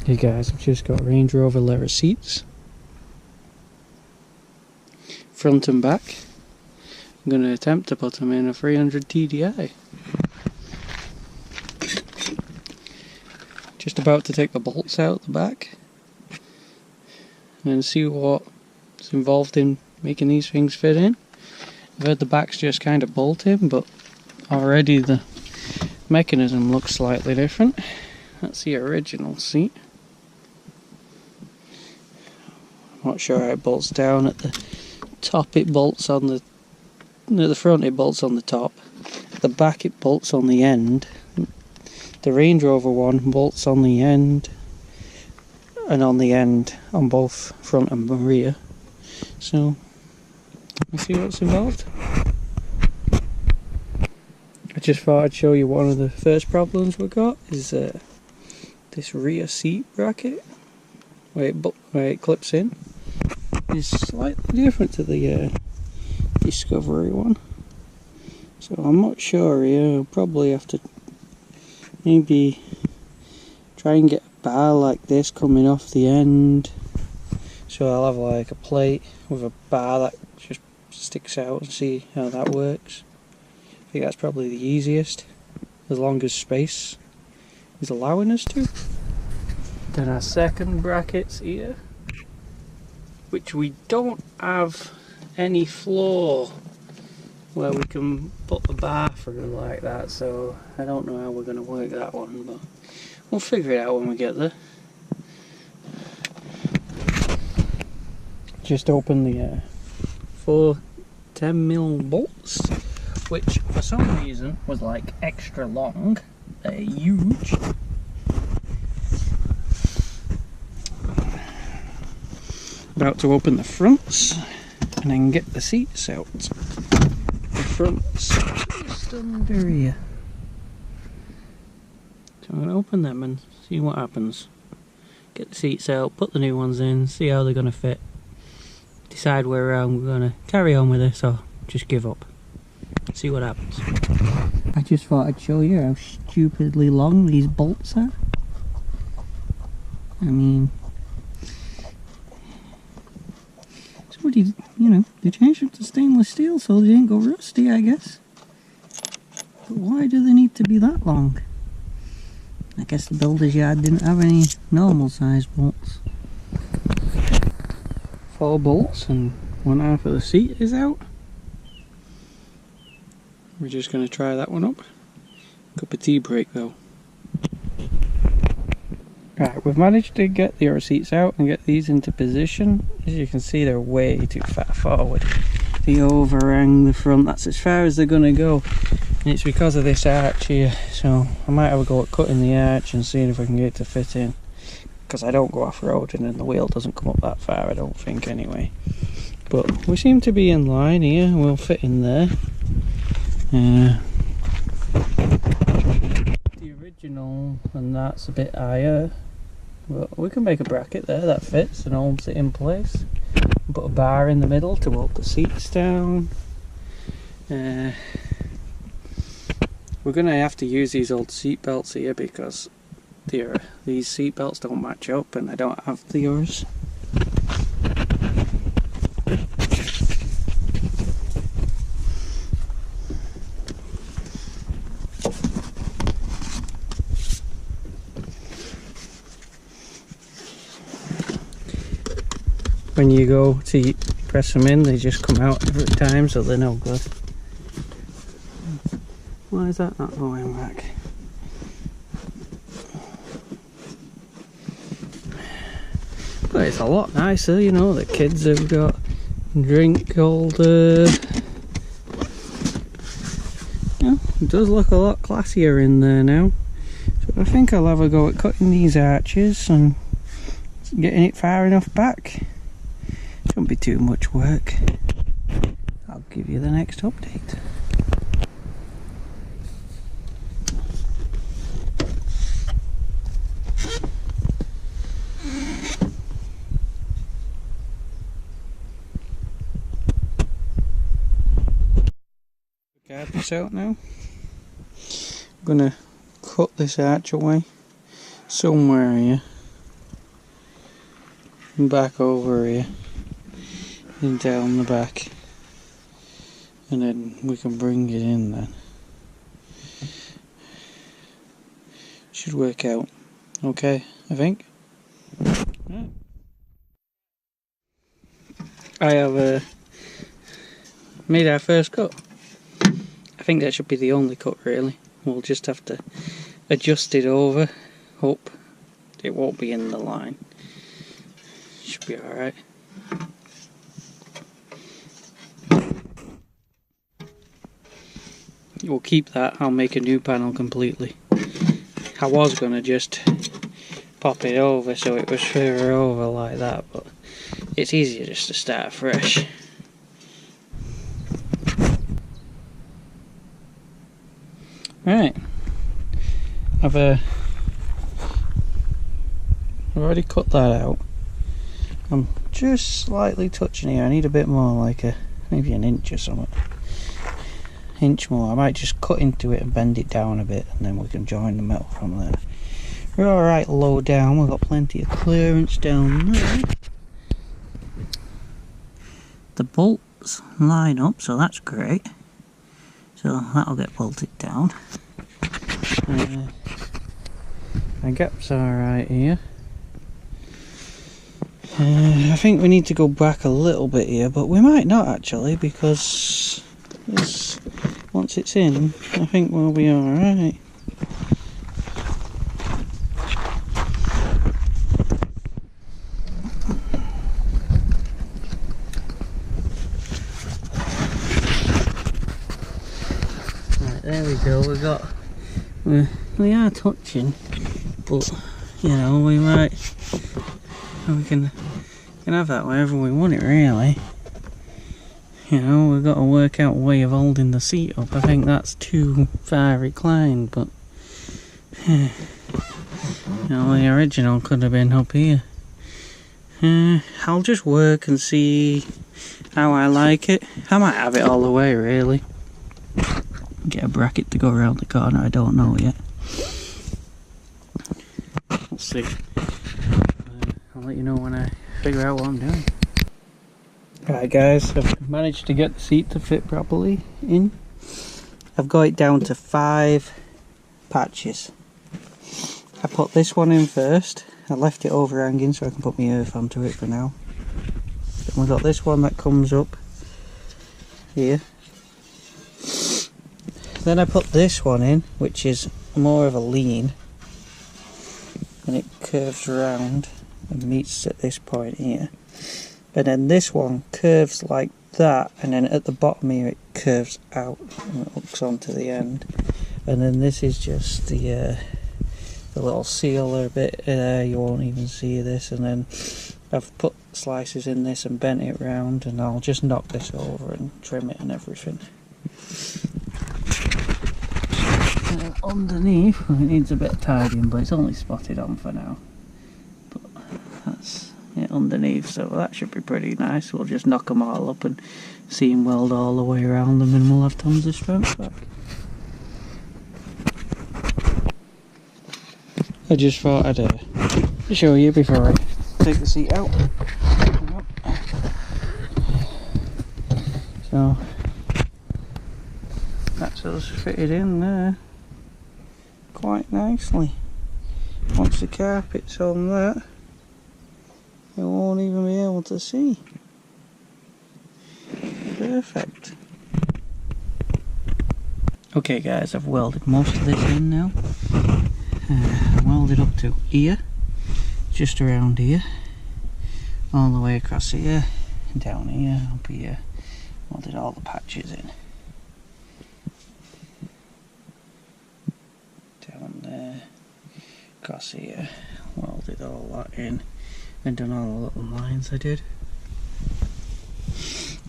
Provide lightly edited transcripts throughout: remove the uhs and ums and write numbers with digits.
Hey guys, I've just got Range Rover leather seats, front and back. I'm going to attempt to put them in a 300 TDI. Just about to take the bolts out the back and see what's involved in making these things fit in. I've heard the back's just kind of bolting, but already the mechanism looks slightly different. That's the original seat. I'm not sure how it bolts down. At the top it bolts on the... At the front it bolts on the top. At the back it bolts on the end. The Range Rover one bolts on the end and on the end on both front and rear. So, let's see what's involved. I just thought I'd show you one of the first problems we got is this rear seat bracket where it clips in. Is slightly different to the Discovery one, so I'm not sure here. I'll probably have to maybe try and get a bar like this coming off the end, so I'll have like a plate with a bar that just sticks out and see how that works. I think that's probably the easiest, as long as space is allowing us to. Then our second brackets here, which we don't have any floor where we can put the bar through like that, so I don't know how we're going to work that one, but we'll figure it out when we get there. Just open the 4 10mm bolts, which for some reason was like extra long. They're huge. About to open the fronts and then get the seats out. The fronts just under here. So I'm going to open them and see what happens. Get the seats out, put the new ones in, see how they're going to fit. Decide where I'm going to carry on with this or just give up. See what happens. I just thought I'd show you how stupidly long these bolts are. I mean, somebody, you know, they changed them to stainless steel so they didn't go rusty, I guess. But why do they need to be that long? I guess the builder's yard didn't have any normal size bolts. 4 bolts and one half of the seat is out. We're just going to try that one up. Cup of tea break though. Right, we've managed to get the other seats out and get these into position. As you can see, they're way too far forward. They overhang the front, that's as far as they're going to go. And it's because of this arch here, so I might have a go at cutting the arch and seeing if I can get it to fit in. Because I don't go off-roading and the wheel doesn't come up that far, I don't think anyway. But we seem to be in line here, we'll fit in there. The original, and that's a bit higher. But we can make a bracket there that fits and holds it in place. Put a bar in the middle to hold the seats down. We're going to have to use these old seat belts here because these seat belts don't match up and I don't have the others. When you go to press them in, they just come out every time, so they're no good. Why is that not going back? But it's a lot nicer, you know, the kids have got drink holder. Yeah, it does look a lot classier in there now. So I think I'll have a go at cutting these arches and getting it far enough back. Shouldn't be too much work. I'll give you the next update. Got this out now. I'm gonna cut this arch away somewhere here. back over here and down the back, and then we can bring it in then. Should work out okay, I think. Yeah. I have made our first cut. I think that should be the only cut really. We'll just have to adjust it over. Hope it won't be in the line. Should be alright. We'll keep that. I'll make a new panel completely. I was going to just pop it over so it was further over like that, but it's easier just to start fresh. Right, I've already cut that out. I'm just slightly touching here. I need a bit more, like maybe an inch or something. Inch more. I might just cut into it and bend it down a bit, and then we can join the metal from there. We're alright low down. We've got plenty of clearance down there. The bolts line up, so that's great. So that'll get bolted down. The gap's alright here. I think we need to go back a little bit here, but we might not actually, because once it's in, I think we'll be alright. There we go, we are touching, but you know, we can have that wherever we want it really. You know, we've got to work out a way of holding the seat up. I think that's too far reclined, but you know, the original could have been up here. I'll just work and see how I like it. I might have it all the way really. Get a bracket to go around the corner, I don't know yet. We'll see. I'll let you know when I figure out what I'm doing. Right guys, I've managed to get the seat to fit properly in. I've got it down to 5 patches. I put this one in first. I left it overhanging so I can put my earth onto it for now. Then we've got this one that comes up here. Then I put this one in, which is more of a lean, and it curves around and meets at this point here. And then this one curves like that, and then at the bottom here it curves out and it hooks onto the end. And then this is just the little sealer bit there, you won't even see this. And then I've put slices in this and bent it round, and I'll just knock this over and trim it and everything. Underneath, it needs a bit of tidying, but it's only spotted on for now. But that's it underneath, so that should be pretty nice. We'll just knock them all up and seam weld all the way around them, and we'll have tons of strength back. I just thought I'd show you before I take the seat out. So that's us fitted in there quite nicely. Once the carpet's on that, you won't even be able to see. Perfect. Okay guys, I've welded most of this in now. Welded up to here, just around here, all the way across here, down here, up here. Welded all the patches in. Down there, across here, welded all that in, and done all the little lines I did.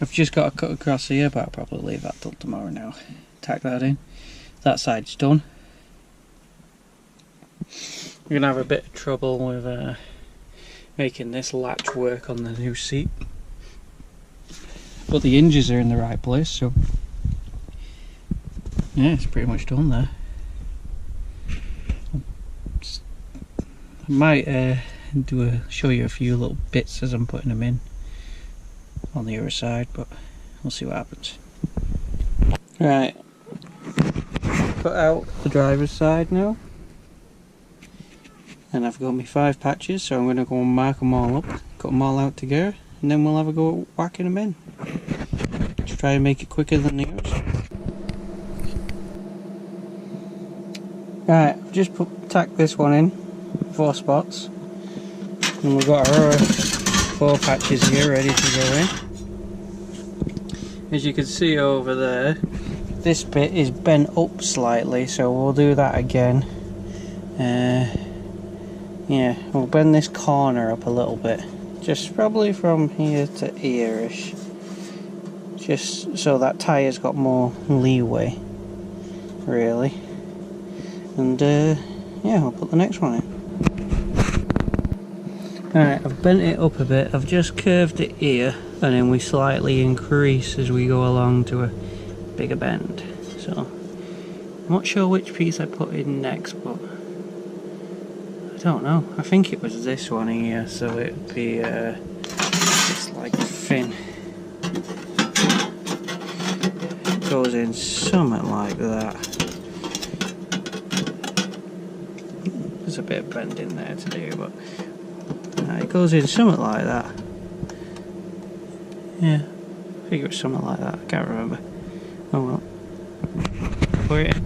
I've just got to cut across here, but I'll probably leave that till tomorrow now. Tack that in. That side's done. We're gonna have a bit of trouble with making this latch work on the new seat, but the hinges are in the right place, so yeah, it's pretty much done there. I might show you a few little bits as I'm putting them in on the other side, but we'll see what happens. Right, put out the driver's side now, and I've got my 5 patches, so I'm going to go and mark them all up, cut them all out together, and then we'll have a go at whacking them in. Just try and make it quicker than the others. Right, I've just tacked this one in, 4 spots, and we've got our 4 patches here ready to go in. As you can see over there, this bit is bent up slightly, so we'll do that again. Yeah, we'll bend this corner up a little bit, just probably from here to here-ish, just so that tyre's got more leeway, really. And yeah, I'll put the next one in. Alright, I've bent it up a bit, I've just curved it here, and then we slightly increase as we go along to a bigger bend. So, I'm not sure which piece I put in next, but I don't know. I think it was this one here, so it'd be just like thin. It goes in something like that. There's a bit of bend in there to do, but it goes in something like that. Yeah, I think it was something like that, I can't remember. Oh well. Put it in.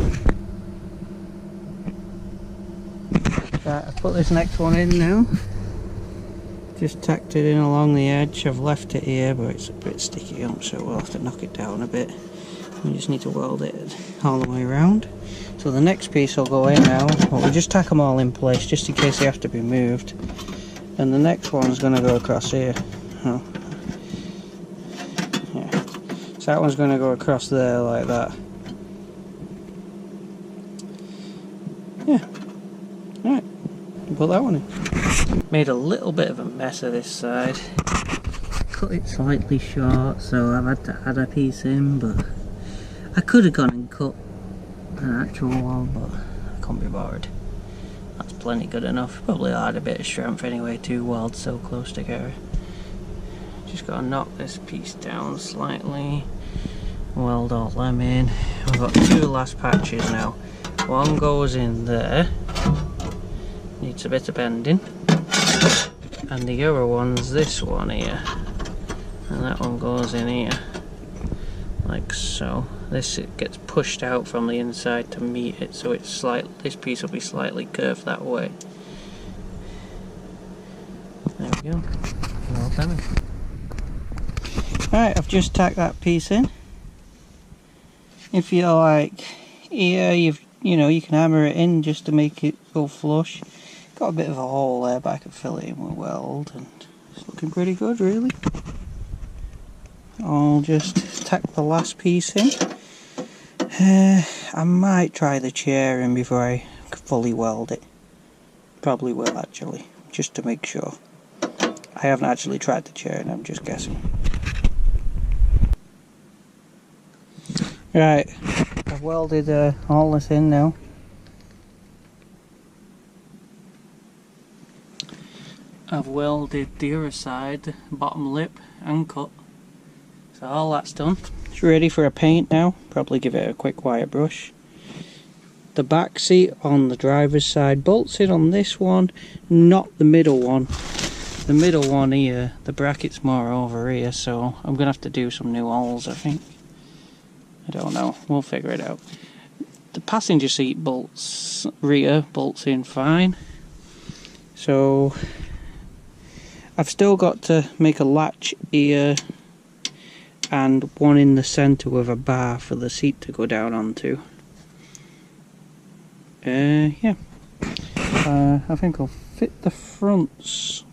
Right, I've put this next one in now. Just tacked it in along the edge. I've left it here, but it's a bit sticky up, so we'll have to knock it down a bit. We just need to weld it all the way around. So the next piece will go in now. Well, we just tack them all in place, just in case they have to be moved. And the next one's going to go across here. Oh. Yeah. So that one's going to go across there like that. Yeah. Alright. Put that one in. Made a little bit of a mess of this side. Cut it slightly short, so I've had to add a piece in, but I could have gone and cut an actual one, but I can't be bothered. That's plenty good enough. Probably add a bit of strength anyway, 2 welds so close together. Just gotta knock this piece down slightly, weld all them in. We've got 2 last patches now. One goes in there, needs a bit of bending, and the other one's this one here, and that one goes in here, like so. This it gets pushed out from the inside to meet it, so it's this piece will be slightly curved that way. There we go. Well done. Alright, I've just tacked that piece in. If you like here, you can hammer it in just to make it go flush. Got a bit of a hole there, but I can fill it in with weld, and it's looking pretty good, really. I'll just tack the last piece in. I might try the chair in before I fully weld it. Probably will, actually, just to make sure. I haven't actually tried the chair, and I'm just guessing. Right, I've welded all this in now. I've welded the other side, bottom lip, and cut. So all that's done. It's ready for a paint now. Probably give it a quick wire brush. The back seat on the driver's side bolts in on this one, not the middle one. The middle one here, the bracket's more over here, so I'm going to have to do some new holes, I think. I don't know, we'll figure it out. The passenger seat bolts, rear bolts in fine. So I've still got to make a latch here and one in the centre with a bar for the seat to go down onto. Yeah. I think I'll fit the fronts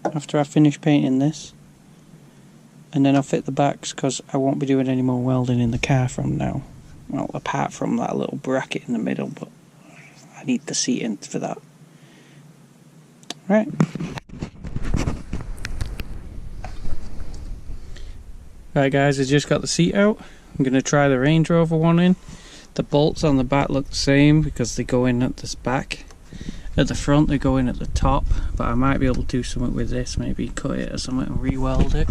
after I finish painting this, and then I'll fit the backs because I won't be doing any more welding in the car from now. Well, apart from that little bracket in the middle, but I need the seat in for that. Right. Right guys, I just got the seat out. I'm going to try the Range Rover one in. The bolts on the back look the same because they go in at this back. at the front, they go in at the top, but I might be able to do something with this, maybe cut it or something and re-weld it.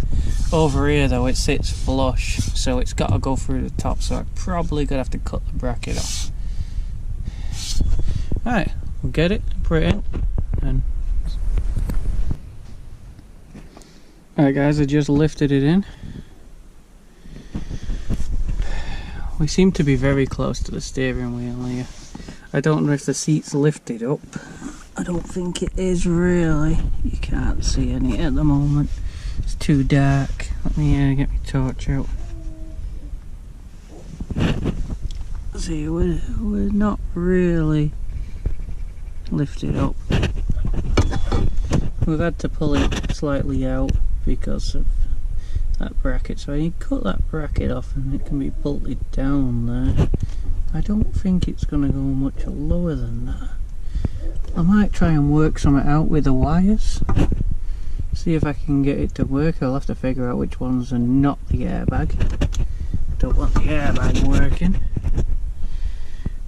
Over here though, it sits flush, so it's got to go through the top, so I'm probably gonna have to cut the bracket off. Right, we'll get it, put it in, and alright guys, I just lifted it in. We seem to be very close to the steering wheel here. I don't know if the seat's lifted up. I don't think it is really. You can't see any at the moment. It's too dark. Let me get my torch out. See, we're not really lifted up. We've had to pull it slightly out because of that bracket. So you cut that bracket off and it can be bolted down there. I don't think it's going to go much lower than that. I might try and work something out with the wires. See if I can get it to work. I'll have to figure out which ones are not the airbag. Don't want the airbag working.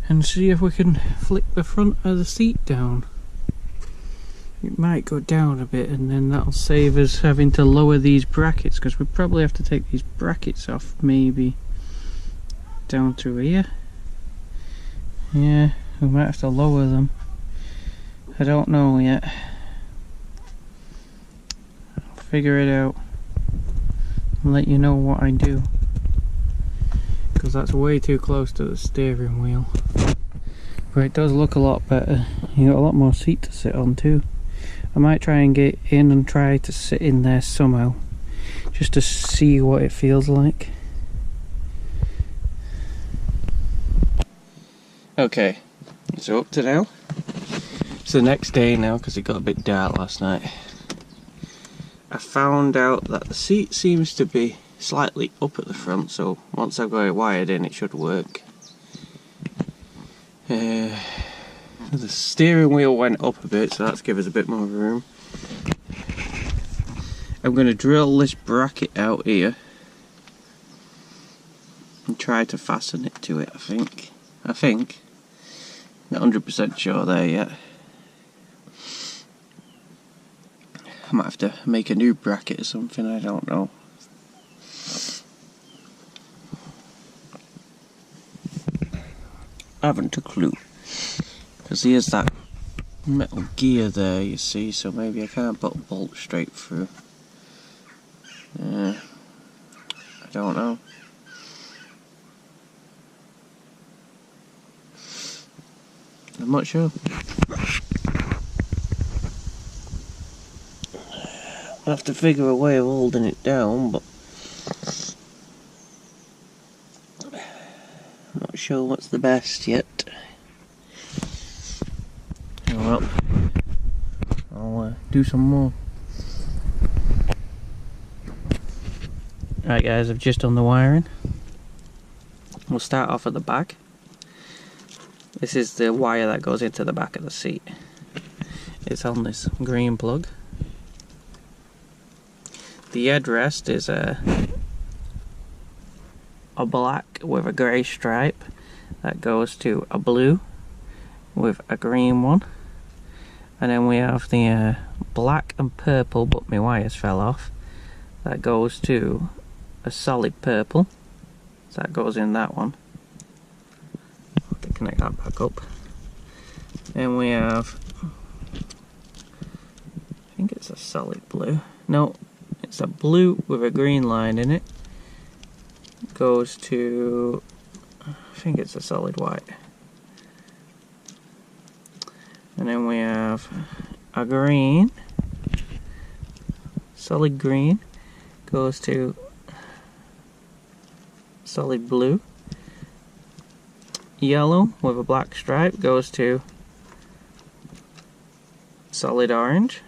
And see if we can flick the front of the seat down. It might go down a bit and then that'll save us having to lower these brackets, because we probably have to take these brackets off maybe down to here. Yeah, we might have to lower them. I don't know yet. I'll figure it out and let you know what I do, because that's way too close to the steering wheel. But it does look a lot better. You got a lot more seat to sit on too. I might try and get in and try to sit in there somehow, just to see what it feels like. Okay, so up to now. It's the next day now because it got a bit dark last night. I found out that the seat seems to be slightly up at the front, so once I've got it wired in, it should work. The steering wheel went up a bit, so that's given us a bit more room. I'm going to drill this bracket out here and try to fasten it to it, I think. Not 100% sure there yet. I might have to make a new bracket or something, I don't know. I haven't a clue. Because here's that metal gear there, you see, so maybe I can't put a bolt straight through. I don't know. I'm not sure. I'll have to figure a way of holding it down, but I'm not sure what's the best yet. Oh well, I'll do some more. Alright guys, I've just done the wiring. We'll start off at the back. This is the wire that goes into the back of the seat. It's on this green plug. The headrest is a black with a grey stripe that goes to a blue with a green one. And then we have the black and purple, but my wires fell off. That goes to a solid purple. So that goes in that one. I'll have to connect that back up. And we have, I think it's a solid blue. No, it's a blue with a green line in it. Goes to, I think it's a solid white. And then we have a green, solid green, goes to solid blue. Yellow with a black stripe goes to solid orange.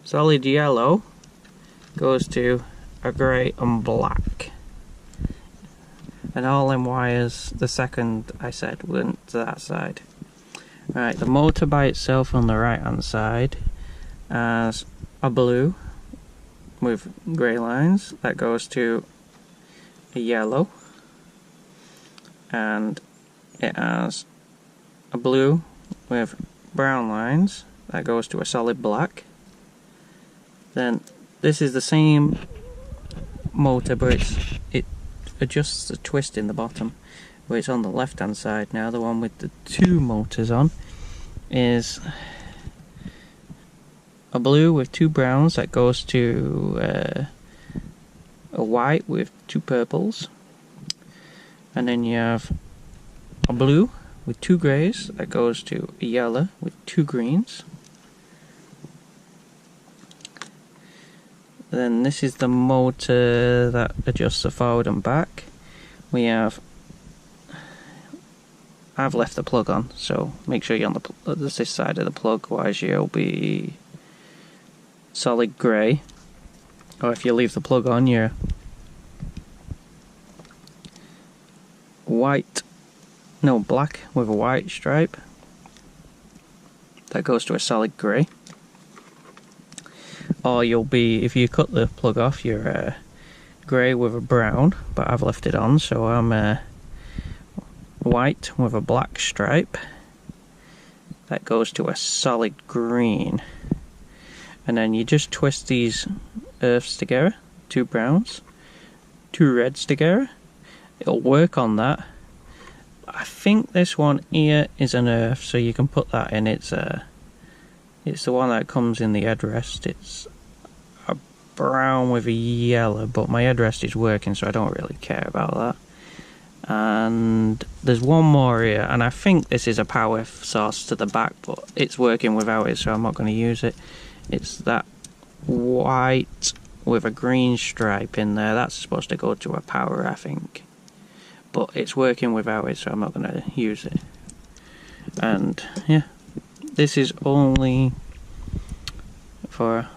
Solid yellow goes to a grey and black. And all them wires, the second I said, went to that side. Right, the motor by itself on the right hand side has a blue with grey lines. That goes to a yellow. And it has a blue with brown lines that goes to a solid black. Then this is the same motor, but it adjusts the twist in the bottom, where it's on the left hand side now. The one with the two motors on is a blue with two browns that goes to a white with two purples, and then you have a blue with two greys that goes to a yellow with two greens. Then this is the motor that adjusts the forward and back. We have, I've left the plug on, so make sure you're on this side of the plug, otherwise you'll be solid grey. Or if you leave the plug on, you're black with a white stripe that goes to a solid grey. Or you'll be, if you cut the plug off, you're grey with a brown, but I've left it on, so I'm white with a black stripe that goes to a solid green. And then you just twist these earths together, two browns, two reds together. It'll work on that. I think this one here is an earth, so you can put that in. It's the one that comes in the headrest. It's a brown with a yellow, but my headrest is working, so I don't really care about that. And there's one more here, and I think this is a power source to the back, but it's working without it, so I'm not going to use it. It's that white with a green stripe in there. That's supposed to go to a power, I think, but it's working without it, so I'm not going to use it. And yeah, this is only for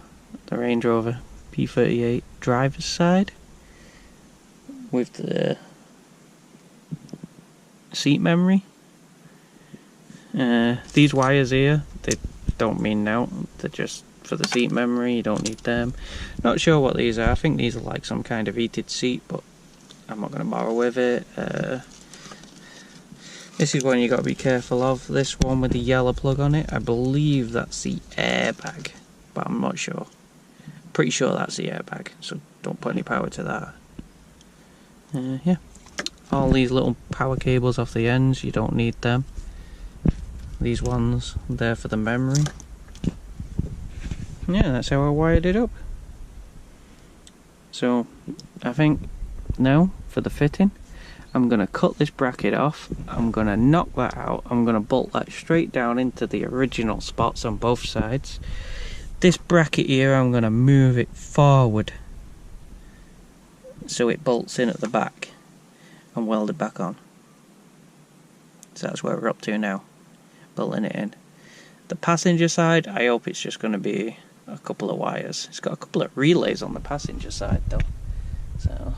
the Range Rover P38 driver's side with the seat memory. These wires here, they don't mean now, they're just for the seat memory. You don't need them. Not sure what these are. I think these are like some kind of heated seat, but I'm not going to bother with it. This is one you got to be careful of. This one with the yellow plug on it, I believe that's the airbag, but I'm not sure. Pretty sure that's the airbag, so don't put any power to that. Yeah, all these little power cables off the ends, you don't need them. These ones, they're for the memory. Yeah, that's how I wired it up. So I think now for the fitting, I'm going to cut this bracket off, I'm going to knock that out, I'm going to bolt that straight down into the original spots on both sides. This bracket here, I'm going to move it forward so it bolts in at the back and weld it back on. So that's where we're up to now, bolting it in. The passenger side, I hope it's just going to be a couple of wires. It's got a couple of relays on the passenger side though, so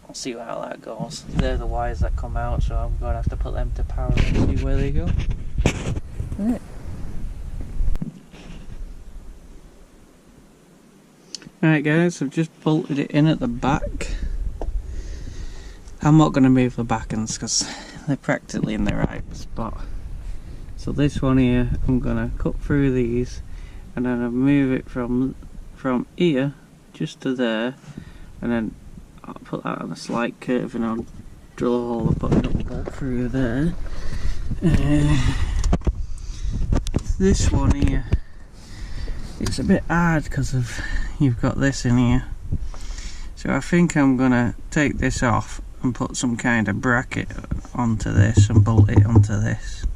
I'll see how that goes. They're the wires that come out, so I'm going to have to put them to power and see where they go. Right. Alright guys, I've just bolted it in at the back. I'm not going to move the back ends because they're practically in the right spot. So this one here, I'm going to cut through these and then I'll move it from here just to there, and then I'll put that on a slight curve and I'll drill a hole and put a double bolt through there. This one here, it's a bit hard because of you've got this in here, so I think I'm gonna take this off and put some kind of bracket onto this and bolt it onto this.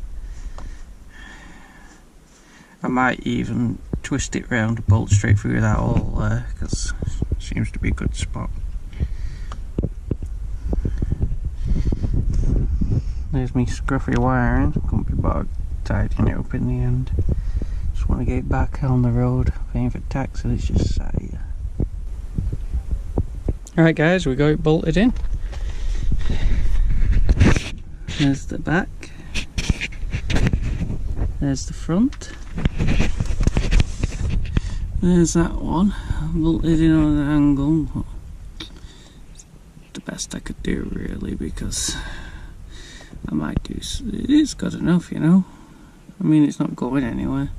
I might even twist it round and bolt straight through that hole there because it seems to be a good spot. There's me scruffy wiring, couldn't be bothered tidying it up in the end. Just want to get back on the road, paying for tax, and it's just sat here. Alright guys, we got it bolted in. There's the back. There's the front. There's that one, bolted in on an angle. The best I could do really, because I might do, it is good enough, you know. I mean, it's not going anywhere.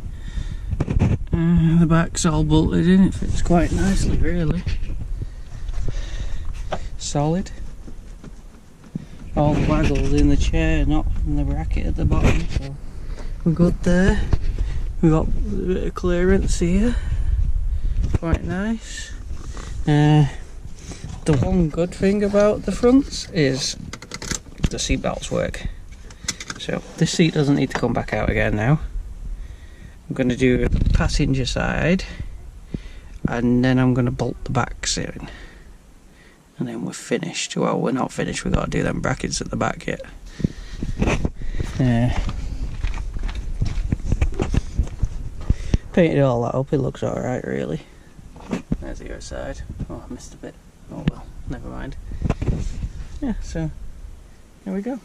The back's all bolted in, it fits quite nicely really. Solid. All the waggles in the chair, not in the bracket at the bottom, so we're good there. We've got a bit of clearance here, quite nice. The one good thing about the fronts is the seat belts work. So this seat doesn't need to come back out again now. I'm going to do the passenger side and then I'm going to bolt the backs in. And then we're finished. Well, we're not finished, we've got to do them brackets at the back yet. Painted all that up, it looks alright really. There's the other side. Oh, I missed a bit. Oh well, never mind. Yeah, so there we go.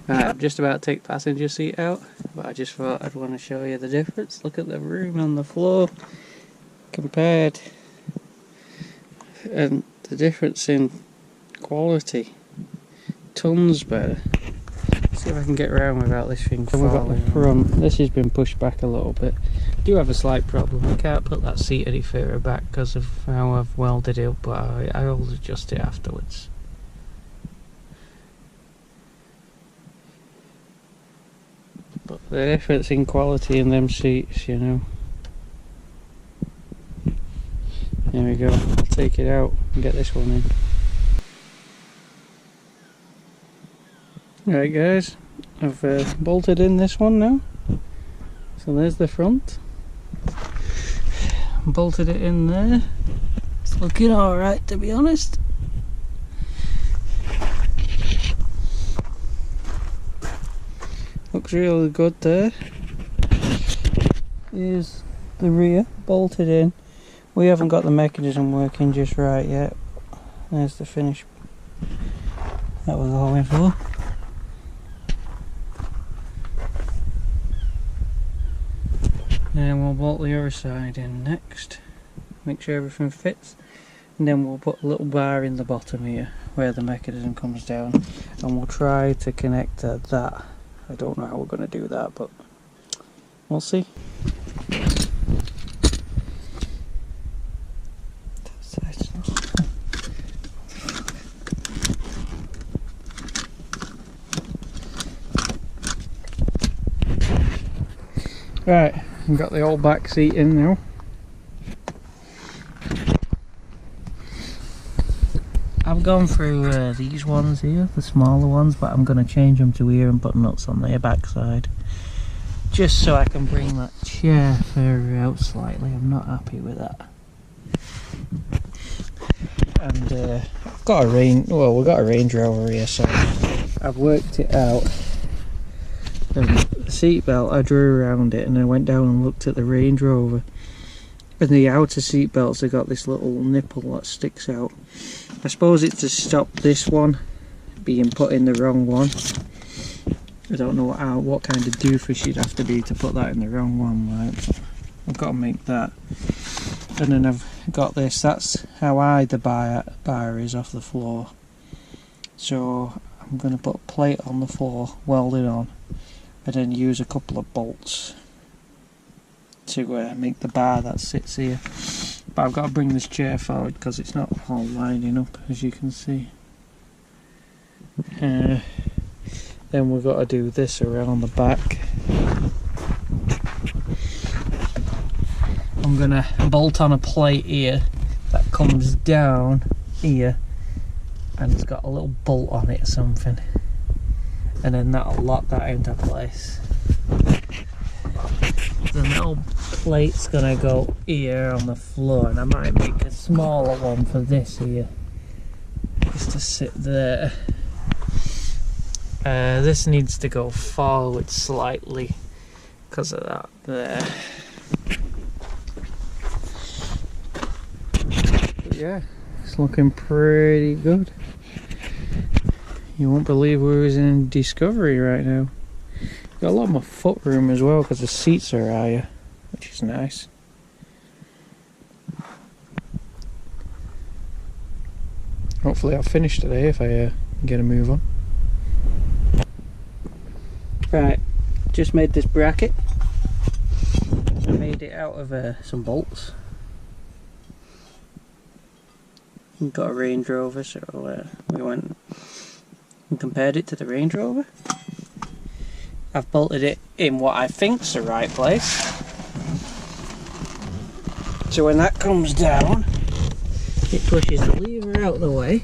Right, I'm just about to take the passenger seat out, but I just thought I'd want to show you the difference. Look at the room on the floor compared, and the difference in quality. Tons better. Let's see if I can get around without this thing falling. We've got the front. This has been pushed back a little bit. I do have a slight problem. I can't put that seat any further back because of how I've welded it up, but I'll adjust it afterwards. But the difference in quality in them seats, you know. There we go. I'll take it out and get this one in. Right guys, I've bolted in this one now. So there's the front. Bolted it in there. It's looking alright, to be honest. Looks really good there. Here's the rear, bolted in. We haven't got the mechanism working just right yet. There's the finish that we're going for. Then we'll bolt the other side in next. Make sure everything fits. And then we'll put a little bar in the bottom here where the mechanism comes down. And we'll try to connect that. I don't know how we're going to do that, but we'll see. Right, I've got the old back seat in now. I've gone through these ones here, the smaller ones, but I'm going to change them to here and put nuts on their backside. Just so I can bring that chair further out slightly. I'm not happy with that. And I've got a Range Rover here, so I've worked it out. And the seat belt, I drew around it and I went down and looked at the Range Rover. And the outer seat belts have got this little nipple that sticks out. I suppose it's to stop this one being put in the wrong one. I don't know what kind of doofus you'd have to be to put that in the wrong one, right? But I've got to make that. And then I've got this, that's how high the bar is off the floor. So I'm going to put a plate on the floor, weld it on, and then use a couple of bolts to make the bar that sits here. But I've got to bring this chair forward because it's not all lining up, as you can see. Then we've got to do this around the back. I'm going to bolt on a plate here that comes down here and it's got a little bolt on it or something. And then that'll lock that into place. The little plate's gonna go here on the floor, and I might make a smaller one for this here, just to sit there. This needs to go forward slightly because of that there. But yeah, it's looking pretty good. You won't believe we was in Discovery right now. Got a lot more foot room as well because the seats are higher, which is nice. Hopefully I'll finish today if I get a move on. Right, just made this bracket. I made it out of some bolts. We've got a Range Rover, so we went and compared it to the Range Rover. I've bolted it in what I think's the right place. So when that comes down, it pushes the lever out of the way,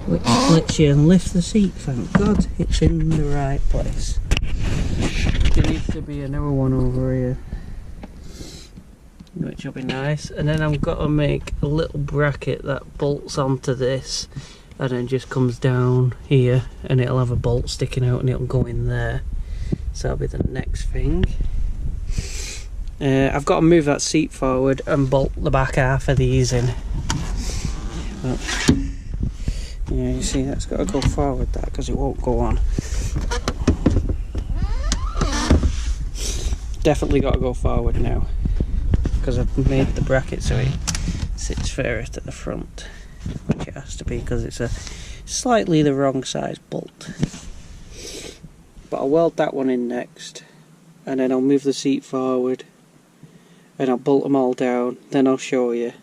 which lets you lift the seat. Thank God it's in the right place. There needs to be another one over here, which will be nice. And then I've got to make a little bracket that bolts onto this and then just comes down here, and it'll have a bolt sticking out and it'll go in there. So that'll be the next thing. I've got to move that seat forward and bolt the back half of these in. But, yeah, you see that's got to go forward, that, because it won't go on. Definitely got to go forward now, because I've made the bracket so it sits fairer to the front, which it has to be because it's a slightly the wrong size bolt. But I'll weld that one in next, and then I'll move the seat forward and I'll bolt them all down, then I'll show you,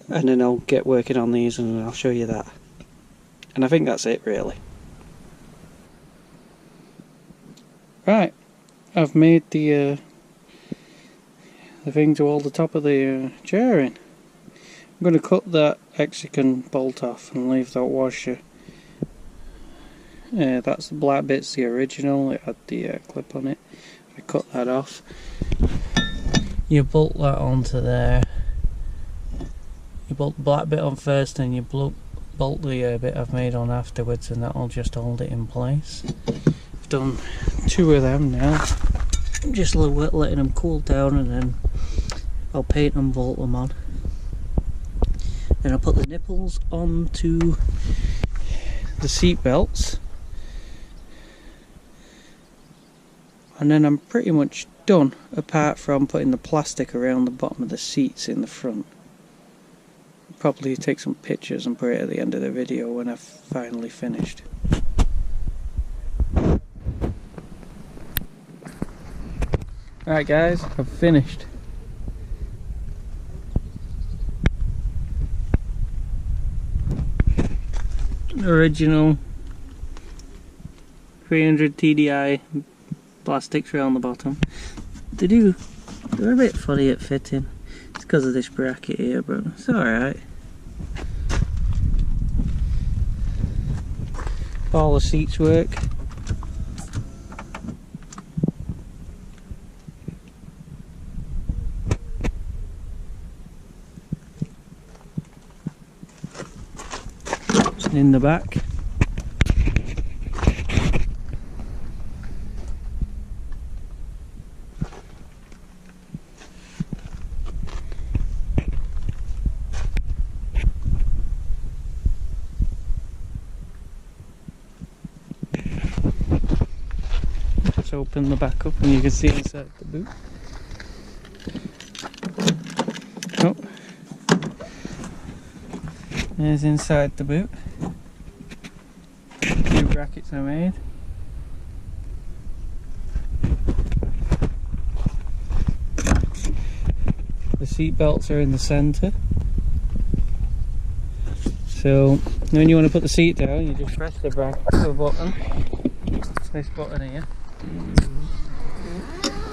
and then I'll get working on these and I'll show you that. And I think that's it really. Right, I've made the thing to hold the top of the chair in. I'm going to cut that hexagon bolt off and leave that washer. That's the black bit's the original, it had the clip on it. I cut that off. You bolt that onto there. You bolt the black bit on first, and you bolt the bit I've made on afterwards, and that'll just hold it in place. I've done 2 of them now. I'm just letting them cool down, and then I'll paint and bolt them on. Then I'll put the nipples onto the seat belts. And then I'm pretty much done, apart from putting the plastic around the bottom of the seats in the front. I'll probably take some pictures and put it at the end of the video when I've finally finished. Alright guys, I've finished. Original 300 TDI plastics around the bottom. They're a bit funny at fitting. It's because of this bracket here, but it's alright. All the seats work. And in the back. Just open the back up and you can see inside the boot. Oh, there's inside the boot. New brackets are made. The seat belts are in the centre. So when you want to put the seat down, you just press the button. This button here.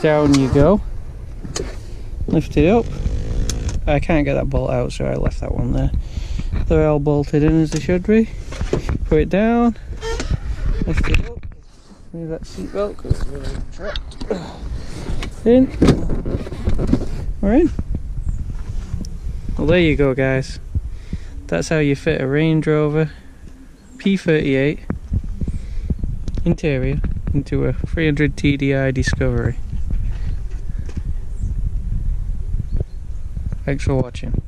Down you go. Lift it up. I can't get that bolt out, so I left that one there. They're all bolted in as they should be. Put it down. Lift it up. Move that seat belt because it's really trapped. In. We're in. Well, there you go, guys. That's how you fit a Range Rover P38 interior into a 300 TDI Discovery. Thanks for watching.